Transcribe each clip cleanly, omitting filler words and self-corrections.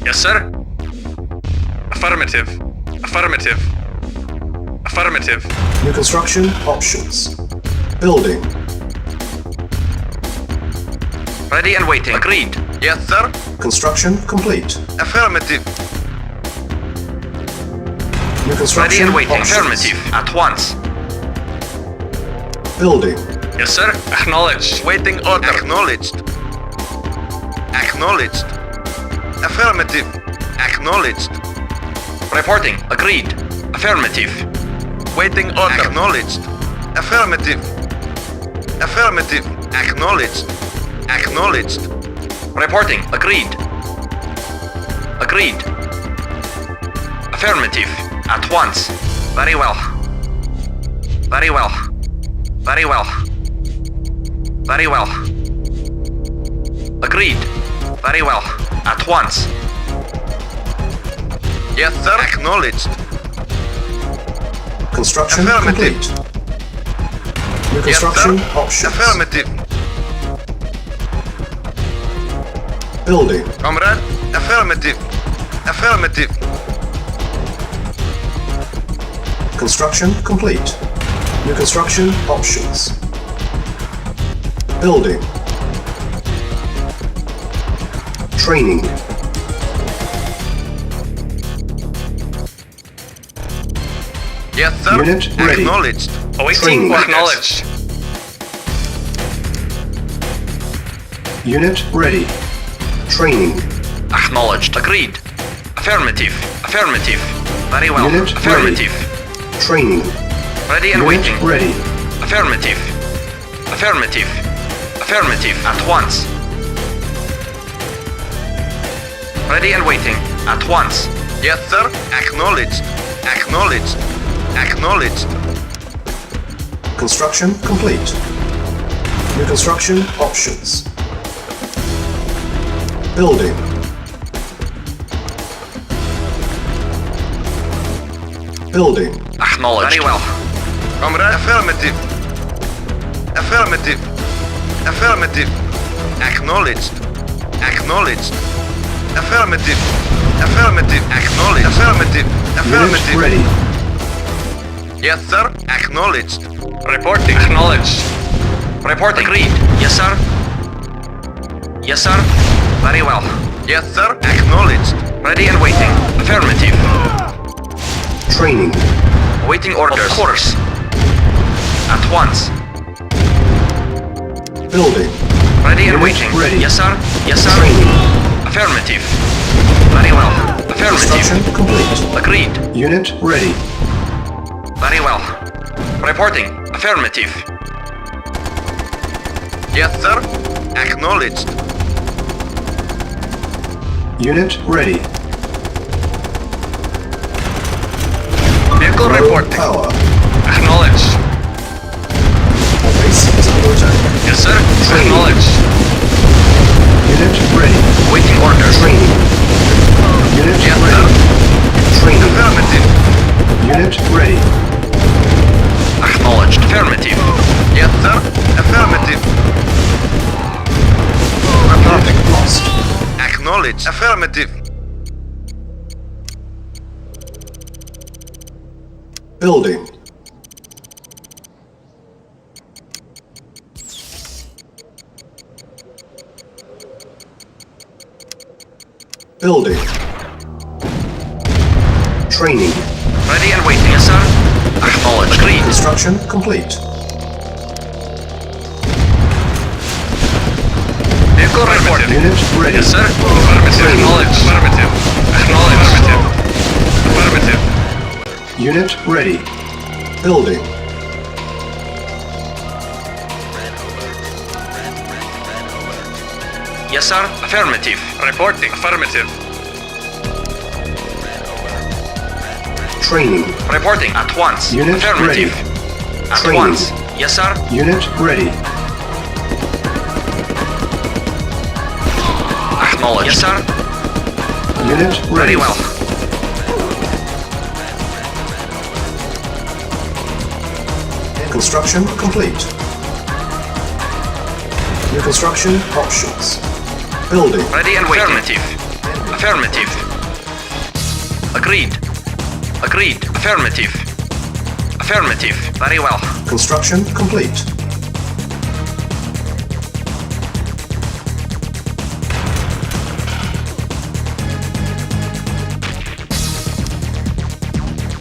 Yes, sir. Affirmative. Affirmative. Affirmative. New construction options. Building. Ready and waiting. Agreed. Yes, sir. Construction complete. Affirmative. New Ready construction and waiting. options. Affirmative. At once. Building. Yes, sir. Acknowledged. Waiting order. Acknowledged. Acknowledged. Affirmative. Acknowledged. Reporting. Agreed. Affirmative. Waiting order. Acknowledged. Affirmative. Affirmative. Acknowledged. Acknowledged. Reporting. Agreed. Agreed. Affirmative. At once. Very well. Very well. Very well. Very well. Agreed. Very well. At once. Yes, sir. Acknowledged. Construction Affirmative. complete. New construction Yes, sir. options. Affirmative. Building. Comrade. Affirmative. Affirmative. Construction complete. New construction options. Building. Training. Yes, sir. Unit ready. Acknowledged. Awaiting Training. acknowledged. Unit ready. Training. Acknowledged. Agreed. Affirmative. Affirmative. Very well. Unit Affirmative. Training. Ready and Unit waiting. ready. Affirmative. Affirmative. Affirmative. At once. Ready and waiting. At once. Yes, sir. Acknowledged. Acknowledged. Acknowledged. Construction complete. New construction options. Building. Building. Acknowledged. Very well. Comrade. Affirmative. Affirmative. Affirmative. Acknowledged. Acknowledged. Affirmative. Affirmative. Acknowledged. Affirmative. Unit Affirmative. ready. Yes, sir. Acknowledged. Reporting. Acknowledged. Reporting. Agreed. Yes, sir. Yes, sir. Very well. Yes, sir. Acknowledged. Ready and waiting. Affirmative. Training. Awaiting orders. Of course. At once. Building. Ready and Unit waiting. ready. Yes, sir. Yes, sir. Training. Affirmative. Very well. Construction Affirmative. complete. Agreed. Unit ready. Very well. Reporting. Affirmative. Yes, sir. Acknowledged. Unit ready. Vehicle Low reporting. power. Acknowledged. Base is under attack. Yes, sir. Training. Acknowledged. Unit ready. Waiting orders. Training. Unit Yes, ready. sir. Training. Affirmative. Unit ready. Acknowledged. Affirmative. Yes, sir. Affirmative. Target lost. Acknowledged. Affirmative. Building. Building. Training. Ready and waiting. Yes, sir. Acknowledged. Agreed. Construction complete. Vehicle reporting. Unit ready. Yes, sir. Affirmative. Acknowledged. Affirmative. Acknowledged. Affirmative. Affirmative. Unit ready. Building. Yes, sir. Affirmative. Reporting. Affirmative. Training. Reporting. At once. Unit Affirmative. ready. At Training. once. Yes, sir. Unit ready. Acknowledged. Yes, sir. Unit ready. Very well. Construction complete. New construction options. Building. Ready and waiting. Affirmative. Affirmative. Agreed. Agreed. Affirmative. Affirmative. Very well. Construction complete.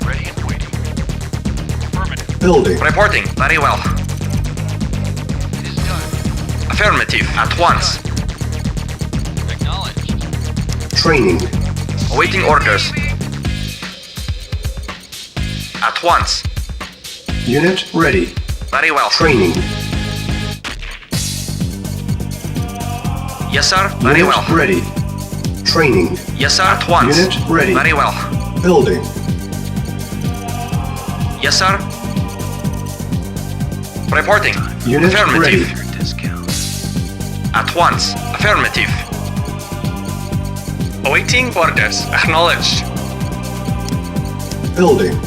Ready and waiting. Affirmative. Building. Reporting. Very well. It is done. Affirmative. At once. Acknowledged. Training. Awaiting orders. At once. Unit ready. Very well. Training. Yes, sir. Very Unit well. ready. Training. Yes, sir. At once. Unit ready. Very well. Building. Yes, sir. Reporting. Unit Affirmative. ready. At once. Affirmative. Awaiting orders. Acknowledged. Building.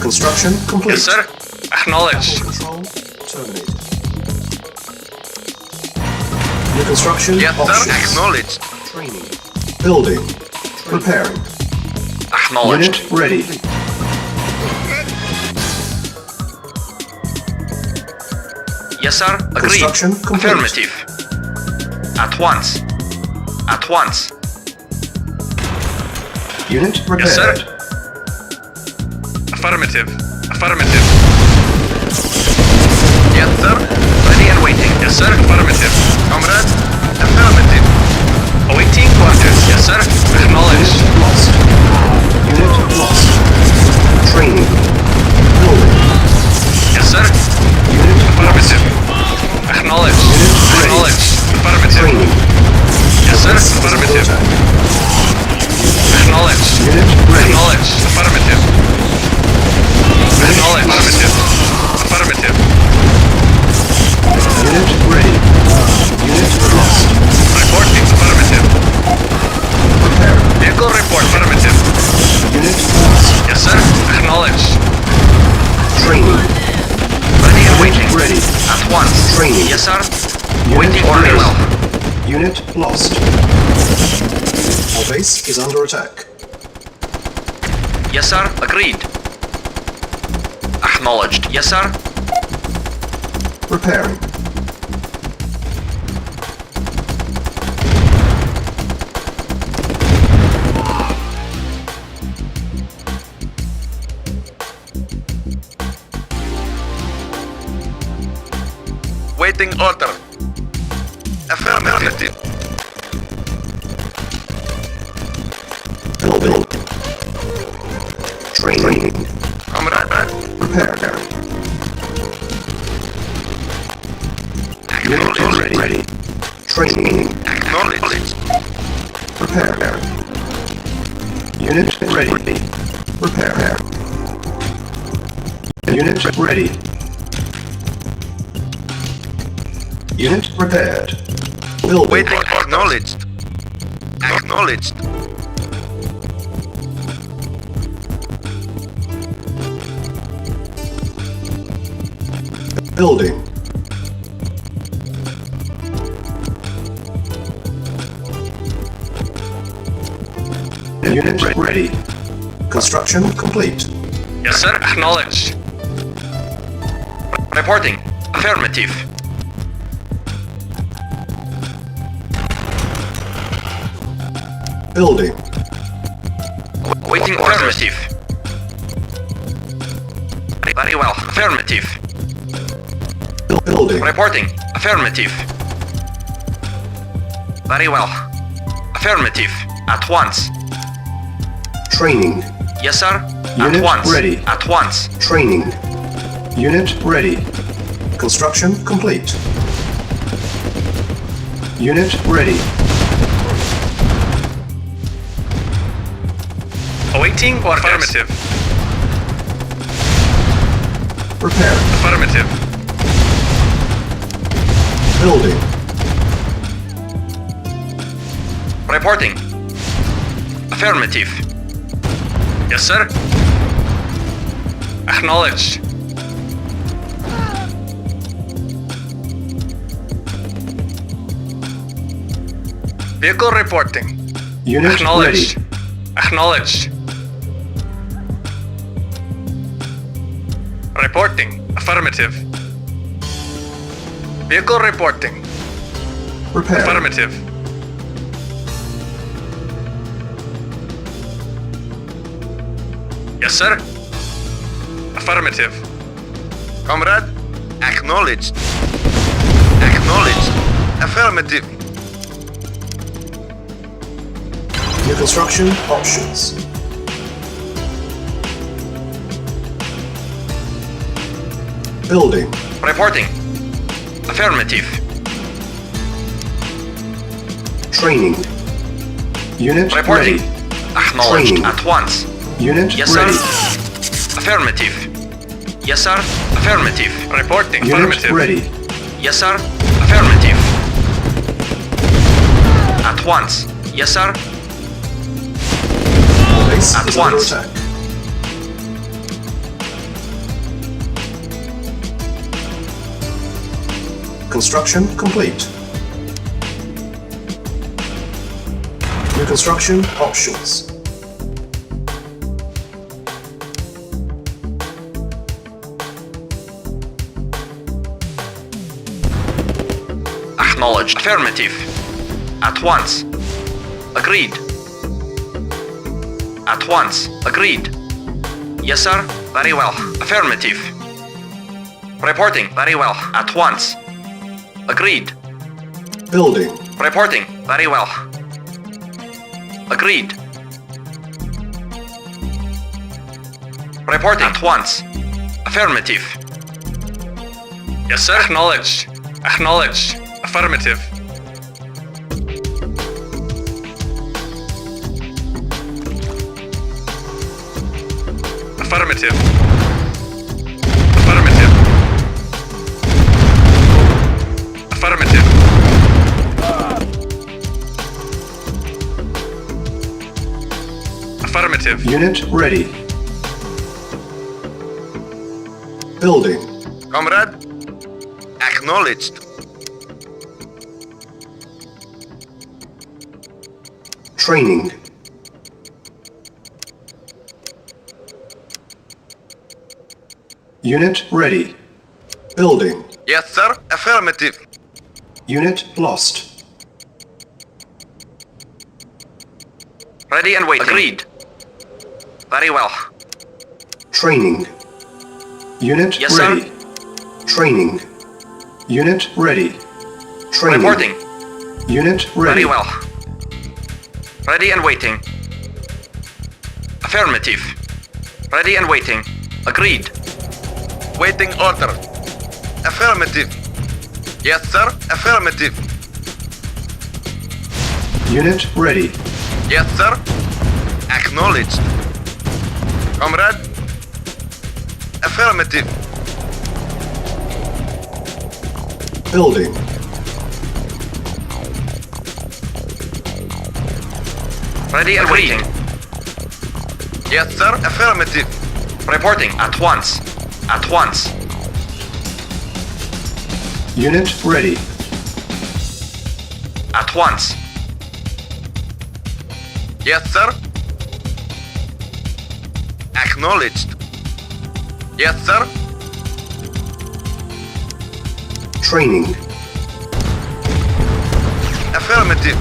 Construction complete. Yes, sir. Acknowledged. Control terminated. New construction Yes, sir. options. Acknowledged. Training. Building. Preparing. Acknowledged. Unit ready. Yes, sir. Agreed. Construction complete. Affirmative. At once. At once. Unit prepared. Yes, sir. Affirmative. Affirmative. Yes, sir. Ready and waiting. Yes, sir. Affirmative. Comrade. Affirmative. Awaiting orders. Yes, sir. Acknowledged. Unit lost. Unit lost. Training. Building. Yes, sir. Unit Affirmative. Acknowledged. Unit ready. Acknowledged. Affirmative. Training. Yes, sir. Base is under Affirmative. attack. Acknowledged. Unit ready. Acknowledged. Affirmative. Acknowledged. Affirmative. Affirmative. Unit ready. Unit lost. Reporting. Affirmative. Prepare. Vehicle report. Affirmative. Unit lost. Yes, sir. Acknowledged. Training. Ready and waiting. Ready. At once. Training. Yes, sir. Unit Waiting order. ready. Well. Unit lost. Our base is under attack. Yes, sir. Agreed. Acknowledged. Yes, sir. Preparing. Waiting order. Affirmative. Building. Training. Comrade. Prepare. Unit ready. Training. Acknowledged. Prepare. Unit ready. Prepare. Unit ready. Unit prepared. Building. Waiting. Acknowledged. Acknowledged. Building. Unit ready. Construction complete. Yes, sir. Acknowledged. Reporting. Affirmative. Building. Waiting affirmative. Very well. Affirmative. Building. Reporting. Affirmative. Very well. Affirmative. At once. Training. Yes, sir. Unit At once. ready. At once. Training. Unit ready. Construction complete. Unit ready. Awaiting orders. Affirmative. Prepare. Affirmative. Building. Reporting. Affirmative. Yes, sir. Acknowledged. Vehicle reporting. Unit Acknowledged. ready. Acknowledged. Reporting. Affirmative. Vehicle reporting. Repair. Affirmative. Yes, sir. Affirmative. Comrade, acknowledged. Acknowledged. Affirmative. New construction options. Building. Reporting. Affirmative. Training. Unit Reporting. ready. Acknowledged Training. at once. Unit Yes, ready. sir. Affirmative. Yes, sir. Affirmative. Reporting. Unit Affirmative. ready. Yes, sir. Affirmative. At once. Yes, sir. Our base At is under once. attack. Construction complete. New construction options. Acknowledged. Affirmative. At once. Agreed. At once. Agreed. Yes, sir. Very well. Affirmative. Reporting. Very well. At once. Agreed. Building. Reporting. Very well. Agreed. Reporting. At once. Affirmative. Yes, sir. Acknowledged. Acknowledged. Affirmative. Affirmative. Affirmative. Affirmative. Affirmative. Unit ready. Building. Comrade, acknowledged. Training. Unit ready. Building. Yes, sir. Affirmative. Unit lost. Ready and waiting. Agreed. Very well. Training. Unit Yes, sir. ready. Training. Unit ready. Training. Reporting. Unit ready. Very well. Ready and waiting. Affirmative. Ready and waiting. Agreed. Waiting order. Affirmative. Yes, sir. Affirmative. Unit ready. Yes, sir. Acknowledged. Comrade. Affirmative. Building. Ready and waiting. Yes, sir. Affirmative. Reporting at once. At once. Unit ready. At once. Yes, sir. Acknowledged. Yes, sir. Training. Affirmative.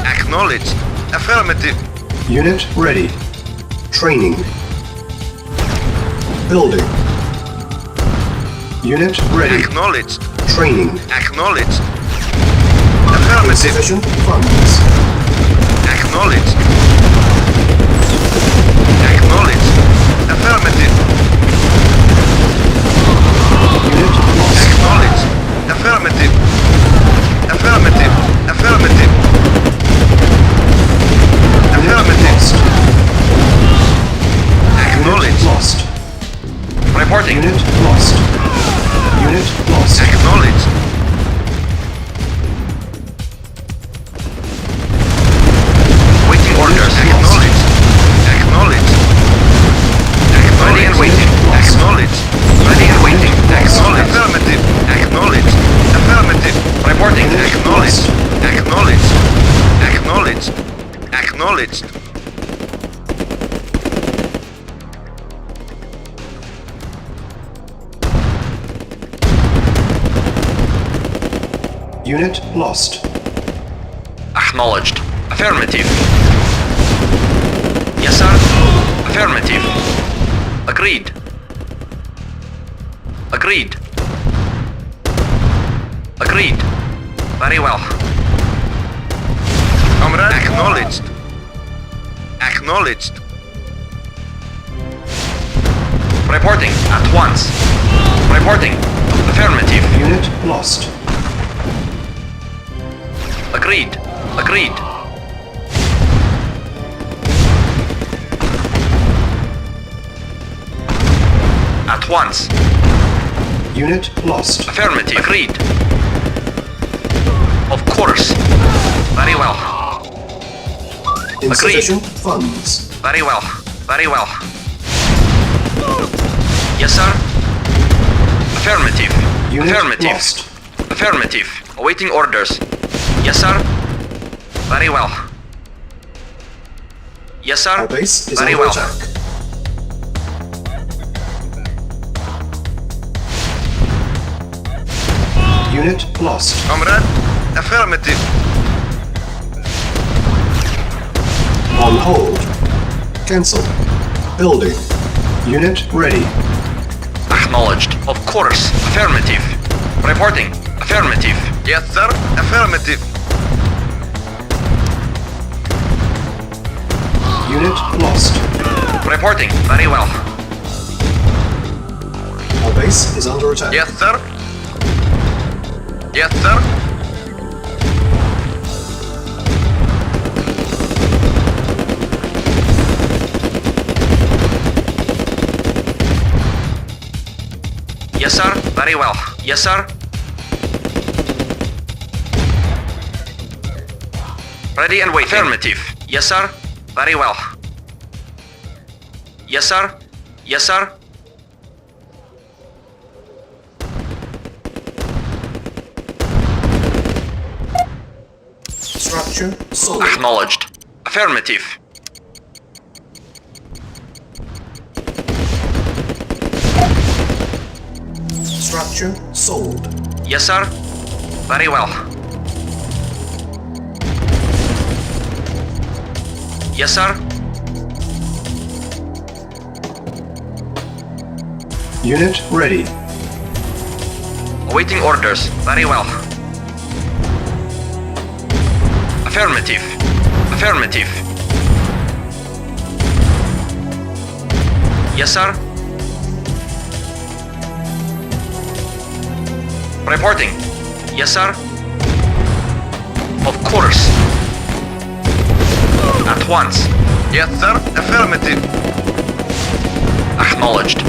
Acknowledged. Affirmative. Unit ready. Training. Building. Unit ready. Acknowledged. Training. Acknowledged. Affirmative. Insufficient funds. Acknowledged. Acknowledged. Affirmative. Unit lost. Acknowledged. Affirmative. Affirmative. Affirmative. Unit Affirmative. lost. Unit Acknowledged. lost. Reporting. Unit lost. Unit lost. Acknowledged. Waiting orders. Acknowledged. Acknowledged. Ready and waiting. Acknowledged. Ready and waiting. Acknowledged. Affirmative. Acknowledged. Affirmative. Acknowledged. Unit lost. Acknowledged. Affirmative. Yes, sir. Affirmative. Agreed. Agreed. Agreed. Very well. Comrade. Acknowledged. Acknowledged. Reporting at once. Reporting. Affirmative. Unit lost. Agreed. Agreed. At once. Unit lost. Affirmative. Agreed. Of course. Very well. Insufficient funds. Very well. Very well. Yes, sir. Affirmative. Unit Affirmative. lost. Affirmative. Awaiting orders. Yes, sir. Very well. Yes, sir. Our base is Very under well. attack. Unit lost. Comrade. Affirmative. On hold. Cancel. Building. Unit ready. Acknowledged. Of course. Affirmative. Reporting. Affirmative. Yes, sir. Affirmative. Unit lost. Reporting. Very well. Our base is under attack. Yes, sir. Yes, sir. Yes, sir. Very well. Yes, sir. Ready and waiting. Affirmative. Yes, sir. Very well. Yes, sir. Yes, sir. Structure sold. Acknowledged. Affirmative. Structure sold. Yes, sir. Very well. Yes, sir. Unit ready. Awaiting orders. Very well. Affirmative. Affirmative. Yes, sir. Reporting. Yes, sir. Of course. At once. Yes, sir. Affirmative. Acknowledged.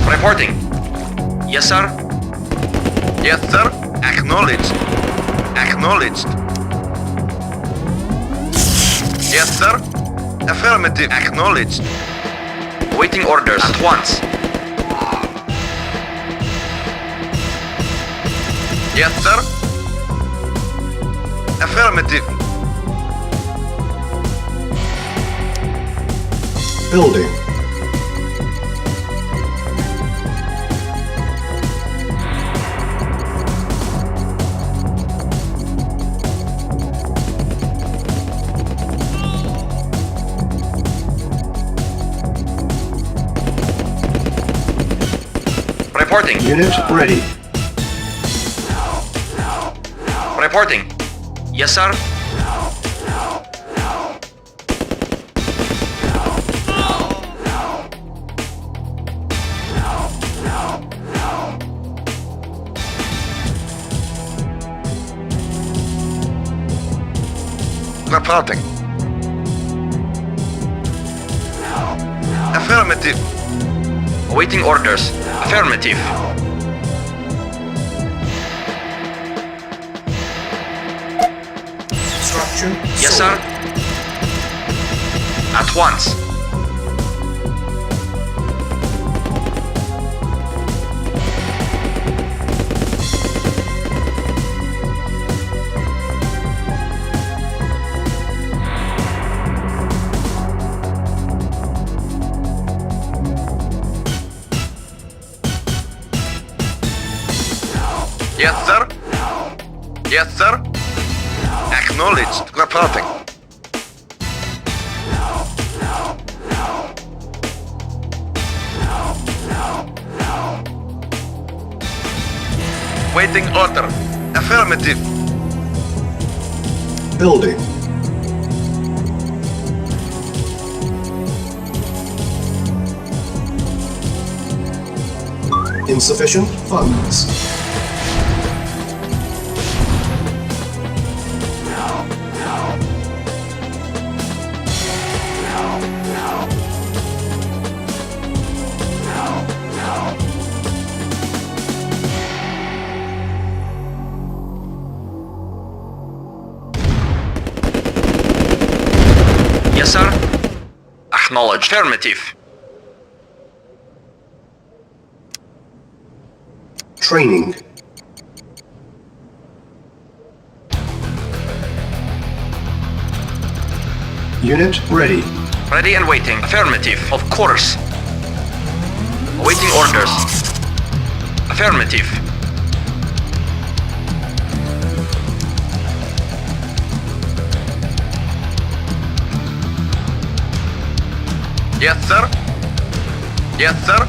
Reporting. Yes, sir. Yes, sir. Acknowledged. Acknowledged. Yes, sir. Affirmative. Acknowledged. Waiting orders at once. Yes, sir. Affirmative. Building. Reporting. Unit ready. Reporting. Yes, sir. Reporting. Affirmative. Awaiting orders. Affirmative. Structure Yes, sold. sir. At once. Yes, sir. Yes, sir. Acknowledged. Reporting. Waiting order. Affirmative. Building. Insufficient funds. Yes, sir. Acknowledged. Affirmative. Training. Unit ready. Ready and waiting. Affirmative. Of course. Awaiting orders. Affirmative. Yes, sir. Yes, sir.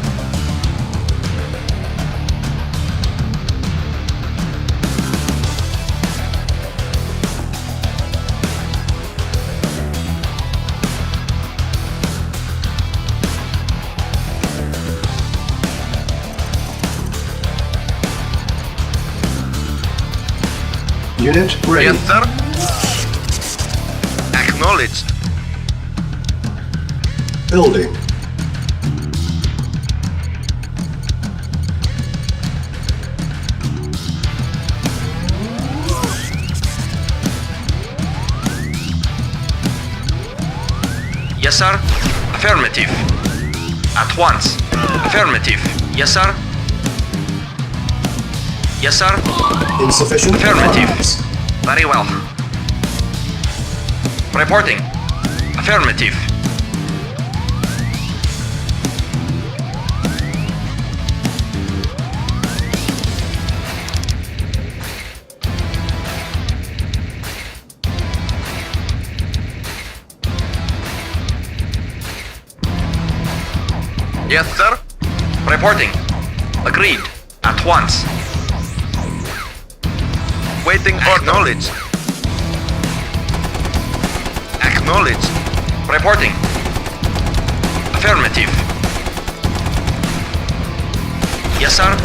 Unit ready. Yes, sir. Acknowledged. Building. Yes, sir. Affirmative. At once. Affirmative. Yes, sir. Yes, sir. Insufficient Affirmative. funds. Very well. Reporting. Affirmative. Yes, sir. Reporting. Agreed. At once. Waiting for knowledge. Acknowledged. Reporting. Affirmative. Yes, sir.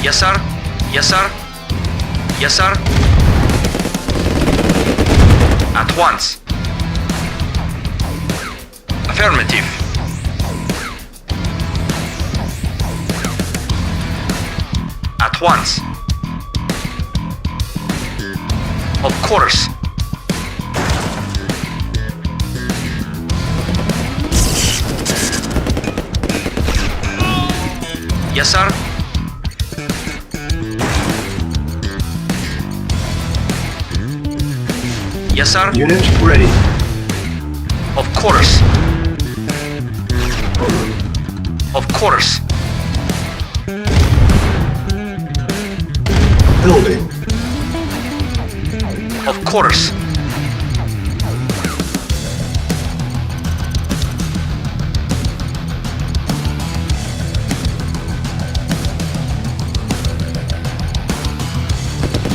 Yes, sir. Yes, sir. Yes, sir. At once. Affirmative. At once. Of course. Yes, sir. Yes, sir. Unit ready. Of course. Of course. Building. Of course.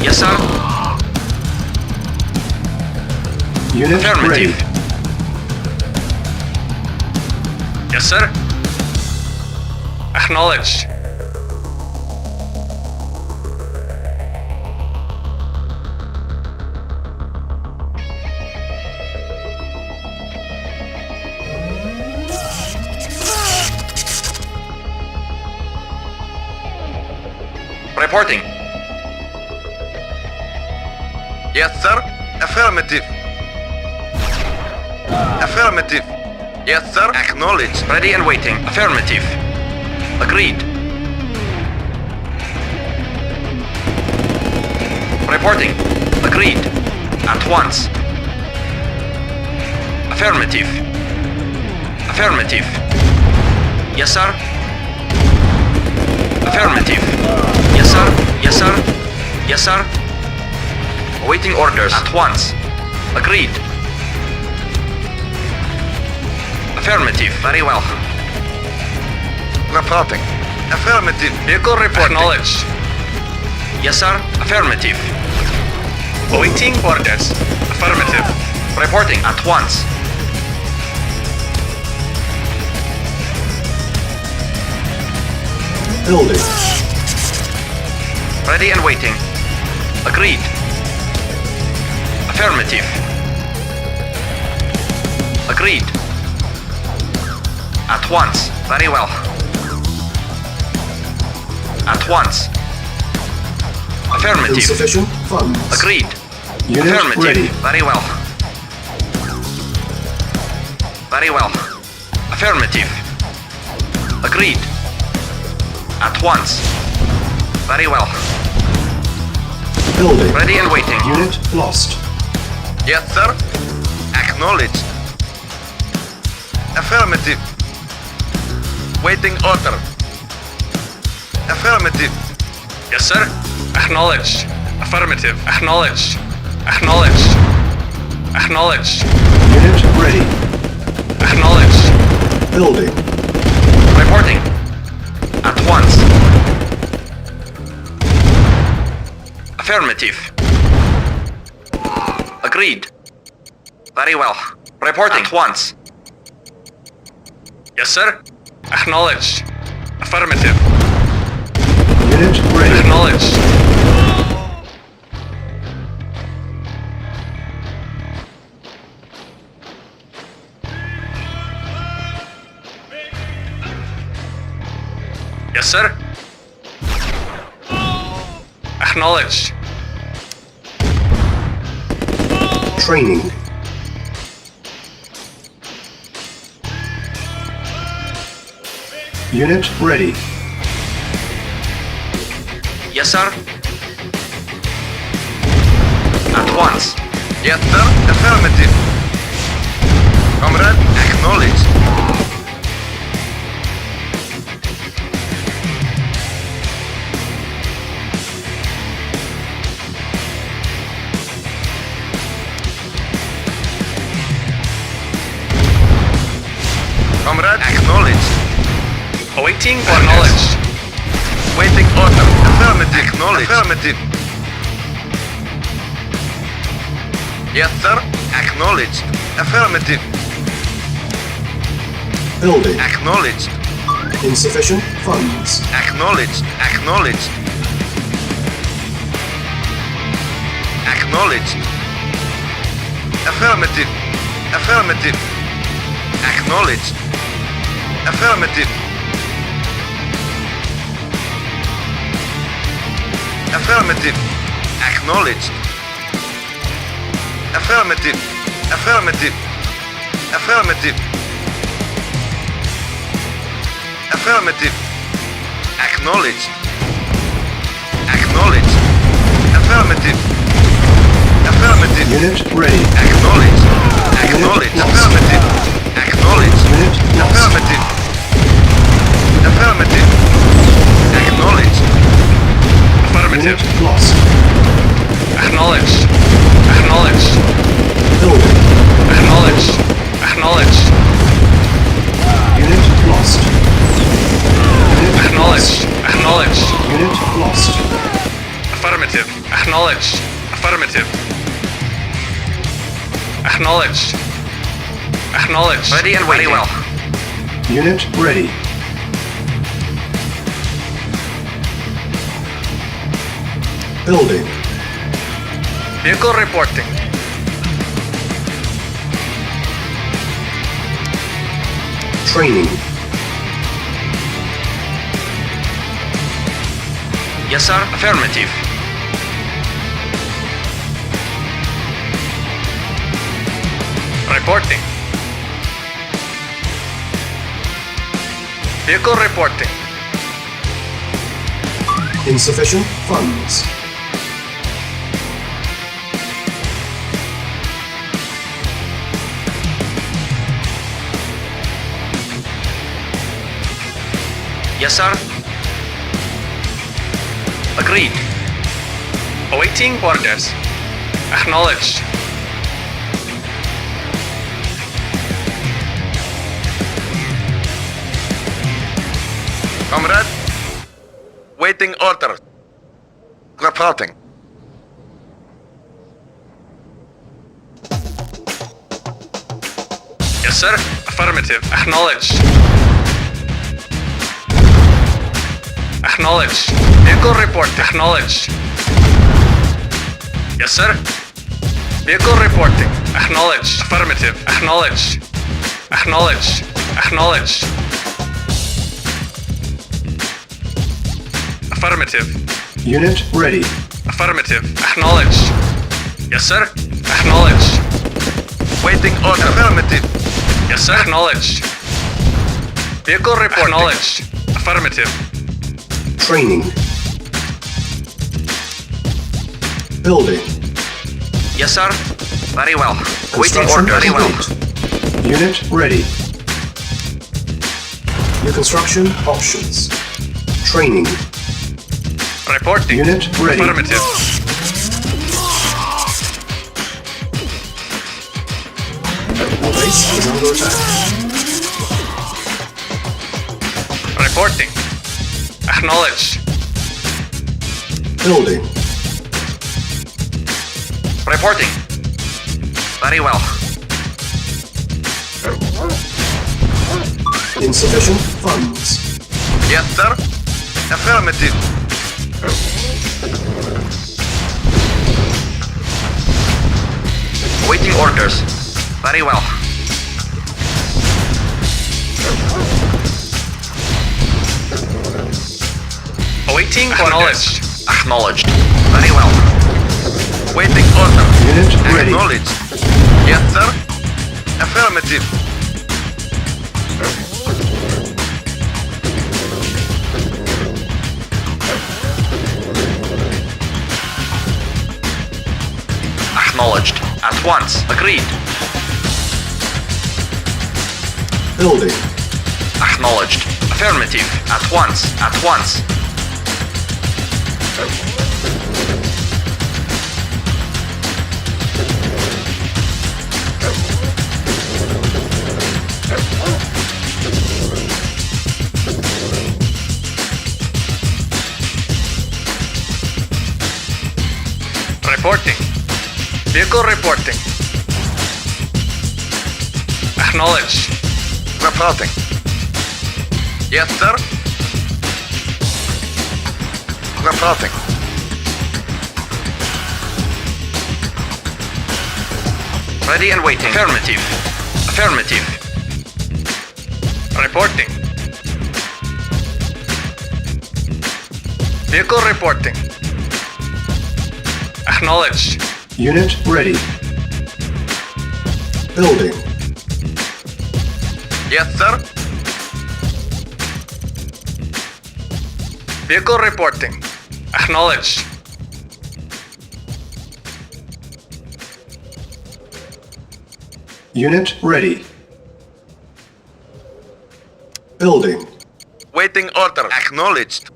Yes, sir. Unit ready. Affirmative. Yes, sir. Acknowledged. Reporting. Yes, sir. Affirmative. Affirmative. Yes, sir. Acknowledged. Ready and waiting. Affirmative. Agreed. Reporting. Agreed. At once. Affirmative. Affirmative. Yes, sir. Affirmative. Yes, sir. Yes, sir. Yes, sir. Awaiting orders at once. Agreed. Affirmative. Very well. Reporting. Affirmative. Vehicle reporting. Acknowledged. Yes, sir. Affirmative. Awaiting orders. Affirmative. Reporting at once. Building. Ready and waiting. Agreed. Affirmative. Agreed. At once. Very well. At once. Affirmative. Insufficient funds. Agreed. Unit Affirmative. ready. Very well. Very well. Affirmative. Agreed. At once. Very well. Building. Ready and waiting. Unit lost. Yes, sir. Acknowledged. Affirmative. Waiting order. Affirmative. Yes, sir. Acknowledged. Affirmative. Acknowledged. Acknowledged. Acknowledged. Unit ready. Acknowledged. Building. Reporting. At once. Affirmative. Agreed. Very well. Reporting. At once. Yes, sir. Acknowledged. Affirmative. Unit ready. Acknowledged. Yes, sir. Acknowledged. Training. Unit ready. Yes, sir. At once. Yes, sir. Affirmative. Comrade, acknowledged. Comrade, acknowledged. Awaiting Acknowledged. Waiting order. Affirmative. Acknowledged. Affirmative. Yes, sir. Acknowledged. Affirmative. Building. Acknowledged. Insufficient funds. Acknowledged. Acknowledged. Acknowledged. Affirmative. Affirmative. Acknowledged. Affirmative. Affirmative. Acknowledged. Affirmative. Affirmative. Affirmative. Affirmative. Acknowledged. Acknowledged. Affirmative. Affirmative. Unit ready. Acknowledged. Acknowledged. Affirmative. Acknowledged. Unit lost. Affirmative. Affirmative. Acknowledged. Affirmative. Unit lost. Acknowledged. Acknowledged. Building. Acknowledged. Acknowledged. Unit lost. Unit Acknowledged. Acknowledged. lost. Unit lost. Affirmative. Acknowledged. Affirmative. Acknowledged. Acknowledged. Ready and waiting. Very well. Unit ready. Building. Vehicle reporting. Training. Yes, sir. Affirmative. Reporting. Vehicle reporting. Insufficient funds. Yes, sir. Agreed. Awaiting orders. Acknowledged. Comrade. Waiting order. Reporting. Yes, sir. Affirmative. Acknowledged. Acknowledged. Vehicle report. Acknowledged. Yes, sir. Vehicle reporting. Acknowledged. Affirmative. Acknowledged. Acknowledged. Acknowledged. Affirmative. Unit ready. Affirmative. Acknowledged. Yes, sir. Acknowledged. Waiting order. Affirmative. Yes, sir. Acknowledged. Vehicle report. Acknowledged. Affirmative. Training. Building. Yes, sir. Very well. Waiting Construction order. Very well. complete. Unit ready. New construction options. Training. Reporting. Unit ready. Affirmative. Our base is under attack. Reporting. Acknowledged. Building. Reporting. Very well. Insufficient funds. Yes, sir. Affirmative. Waiting orders. Very well. Awaiting acknowledged. Acknowledged. Very well. Waiting order. Unit ready. Acknowledged. Yes, sir. Affirmative. Acknowledged. At once. Agreed. Building. Acknowledged. Affirmative. At once. At once. Reporting. Vehicle reporting. Acknowledged. Reporting. Yes, sir. Reporting. Ready and waiting. Affirmative. Affirmative. Reporting. Vehicle reporting. Acknowledged. Unit ready. Building. Yes, sir. Vehicle reporting. Acknowledged. Unit ready. Building. Waiting order. Acknowledged.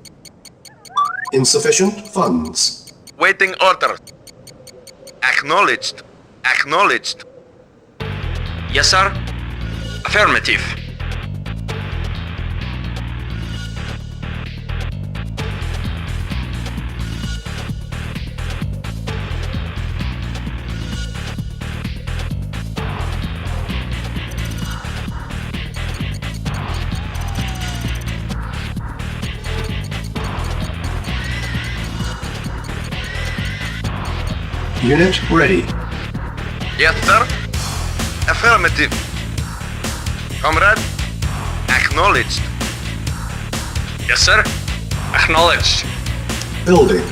Insufficient funds. Waiting order. Acknowledged. Acknowledged. Yes, sir. Affirmative. Unit ready. Yes, sir. Affirmative. Comrade. Acknowledged. Yes, sir. Acknowledged. Building.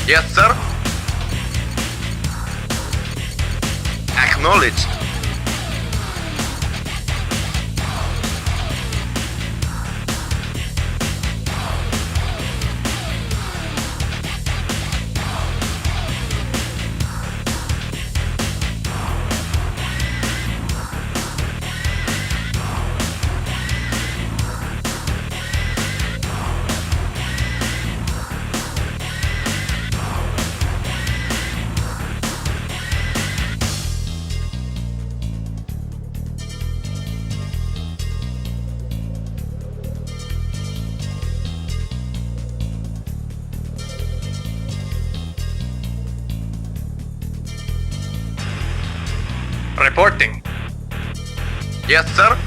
Yes, sir. Acknowledged. Reporting. Yes, sir.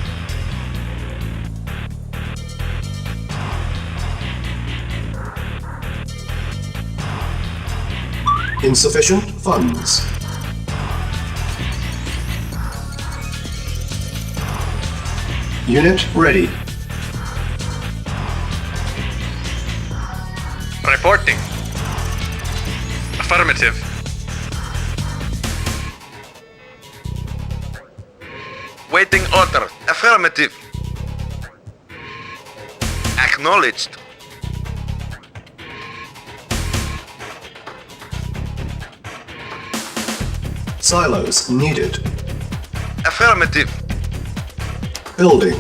Insufficient funds. Unit ready. Reporting. Affirmative. Waiting order. Affirmative. Acknowledged. Silos needed. Affirmative. Building.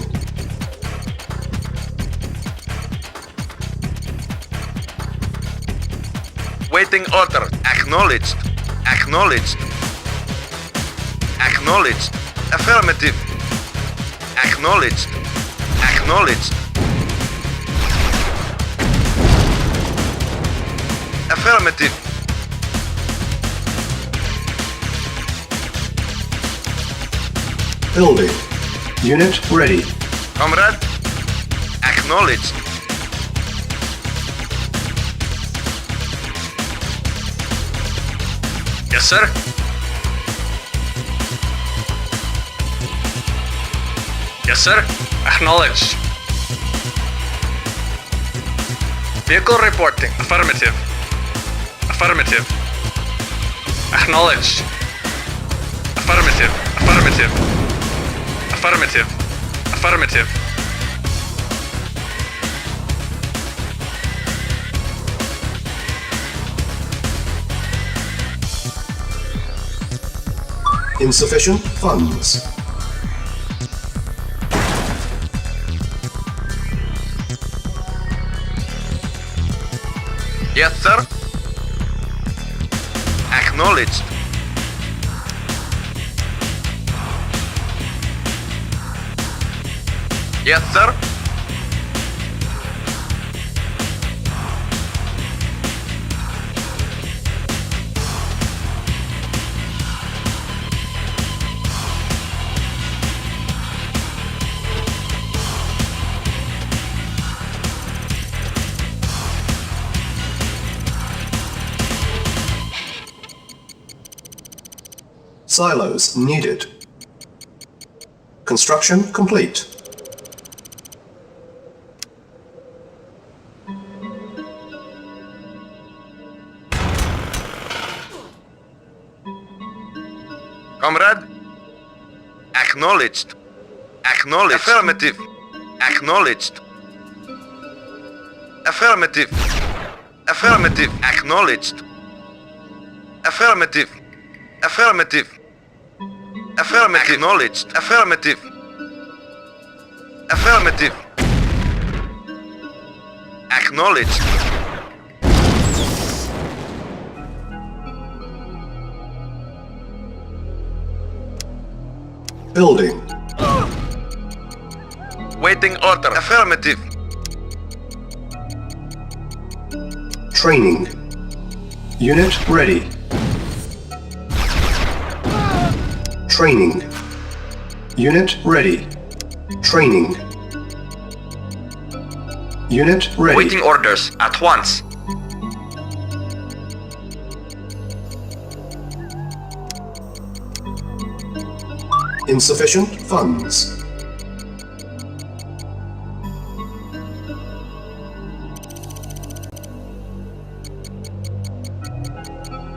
Waiting order. Acknowledged. Acknowledged. Acknowledged. Affirmative. Acknowledged. Acknowledged. Affirmative. Building. Unit ready. Comrade. Acknowledged. Yes, sir. Yes, sir. Acknowledged. Vehicle reporting. Affirmative. Affirmative. Acknowledged. Affirmative. Affirmative. Affirmative. Affirmative. Insufficient funds. Yes, sir. Acknowledged. Yes, sir. Silos needed. Construction complete. Comrade. Acknowledged. Acknowledged. Affirmative. Acknowledged. Affirmative. Affirmative. Acknowledged. Affirmative. Affirmative. Affirmative. Acknowledged. Affirmative. Affirmative. Acknowledged. Building. Waiting order. Affirmative. Training. Unit ready. Training. Unit ready. Training. Unit ready. Waiting orders at once. Insufficient funds.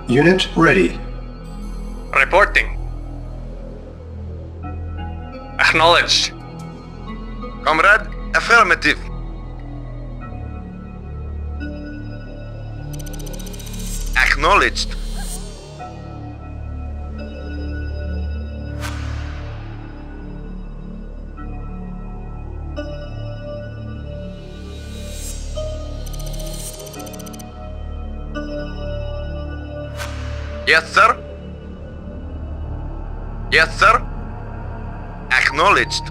Unit ready. Reporting. Acknowledged. Comrade, affirmative. Acknowledged. Yes, sir. Yes, sir. Acknowledged.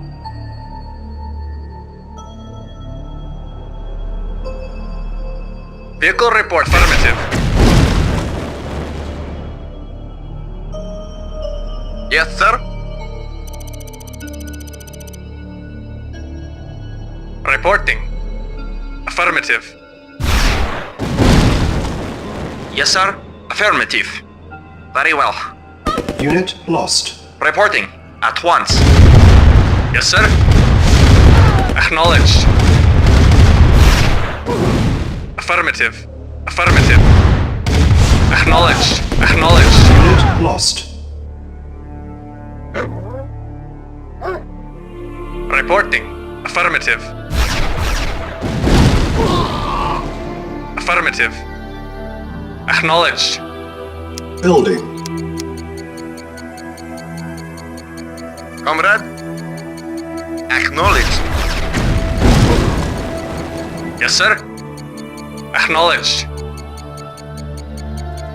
Vehicle report. Affirmative. Yes, sir. Reporting. Affirmative. Yes, sir. Affirmative. Very well. Unit lost. Reporting. At once. Yes, sir. Acknowledged. Affirmative. Affirmative. Acknowledged. Acknowledged. Unit lost. Reporting. Affirmative. Affirmative. Acknowledged. Building. Comrade. Acknowledged. Yes, sir. Acknowledged.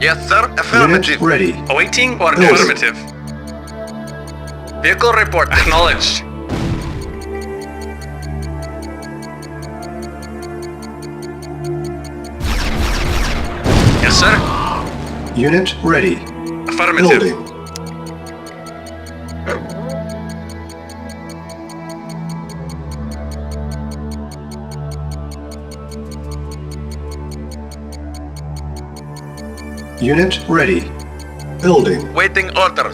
Yes, sir. Unit Affirmative. ready. Awaiting order. Building. Affirmative. Vehicle report. Acknowledged. Yes, sir. Unit ready. Affirmative. Building. Unit ready. Building. Waiting order.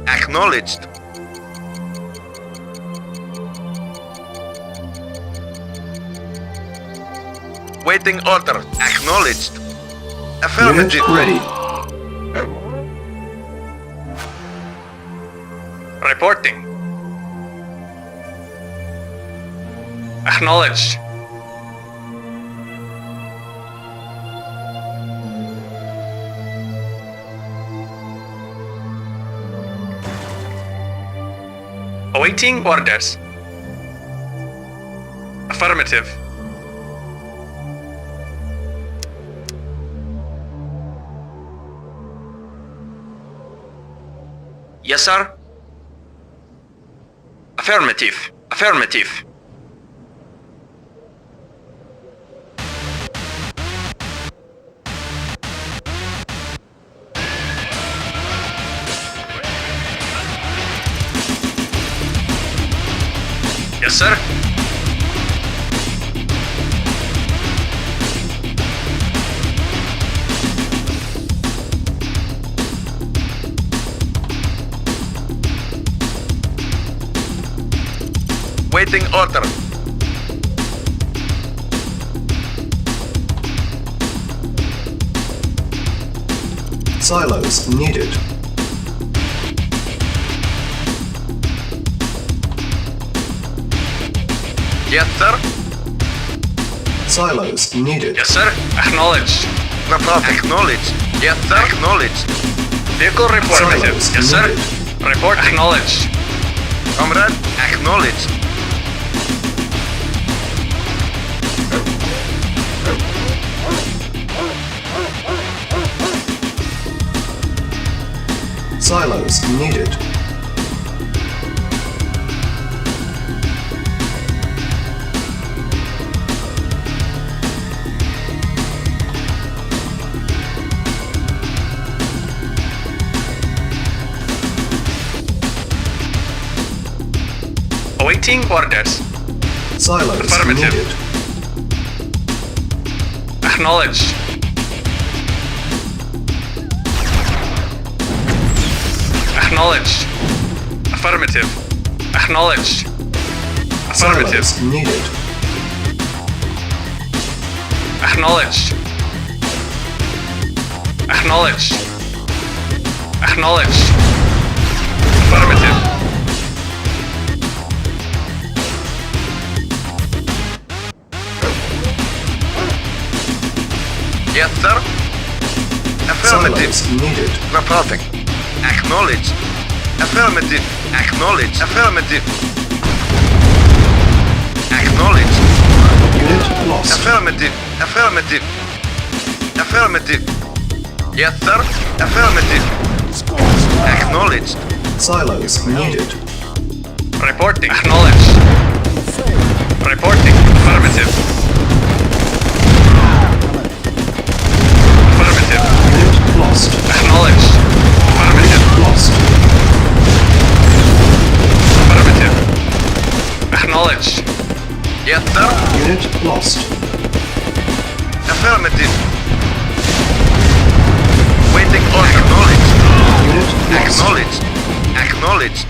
Acknowledged. Waiting order. Acknowledged. Unit Affirmative. ready. Reporting. Acknowledged. Awaiting orders. Affirmative. Yes, sir. Affirmative. Affirmative. Yes, sir. Waiting order. Silos needed. Yes, sir. Silos needed. Yes, sir. Acknowledged. No problem. Acknowledged. Yes, sir. Acknowledged. Vehicle report. Affirmative. Silos Yes, sir. needed. Report acknowledged. Comrade. Acknowledged. Silos needed. Awaiting orders. Silos Affirmative. needed. Acknowledged. Acknowledged. Affirmative. Acknowledged. Affirmative. Silos needed. Acknowledged. Acknowledged. Acknowledged. Affirmative. Yes, sir. Affirmative. Silos needed. Reporting. Acknowledged. Affirmative. Acknowledged. Affirmative. Acknowledged. Unit lost. Affirmative. Affirmative. Affirmative. Yes, sir. Affirmative. Acknowledged. Silos needed. Reporting. Acknowledged. Reporting. Affirmative. Affirmative. Unit lost. Acknowledged. Affirmative. Lost. Affirmative. Acknowledged. Yes, Affirmative. Waiting order. Acknowledged. Unit lost. Acknowledged. Acknowledged.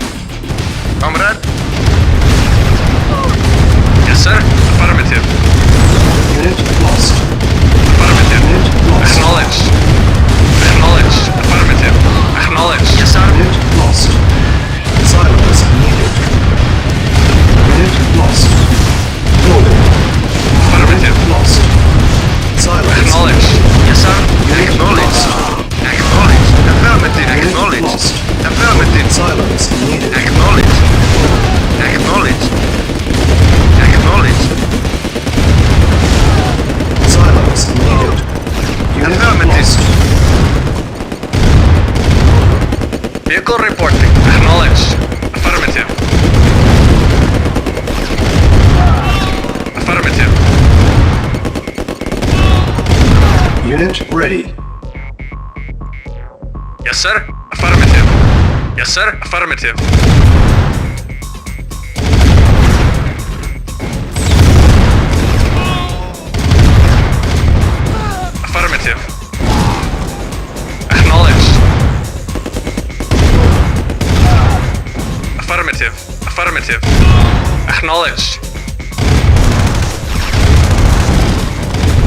Comrade? Yes, sir. Affirmative. Unit lost. Affirmative. Unit lost. Acknowledged. Acknowledged. Affirmative. Acknowledged. Yes, sir. Unit lost. Silence needed. Unit lost. Building. Affirmative. Unit lost. Silence. Acknowledged. Yes, sir. Unit Acknowledged. lost. Acknowledged. Affirmative. Unit Acknowledged. lost. Affirmative. Silence needed. Acknowledged. Acknowledged. Acknowledged. Silence needed. Unit Affirmative. lost. Vehicle reporting. Acknowledged. Affirmative. Affirmative. Unit ready. Yes, sir. Affirmative. Yes, sir. Affirmative. Affirmative. Acknowledged. Affirmative. Affirmative. Acknowledged.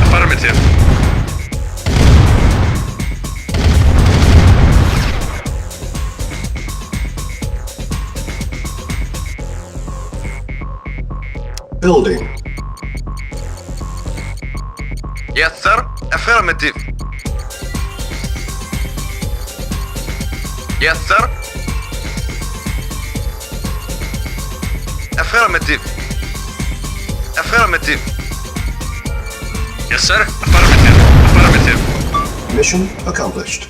Affirmative. Building. Yes, sir. Affirmative. Yes, sir. Affirmative. Affirmative. Yes, sir. Affirmative. Affirmative. Mission accomplished.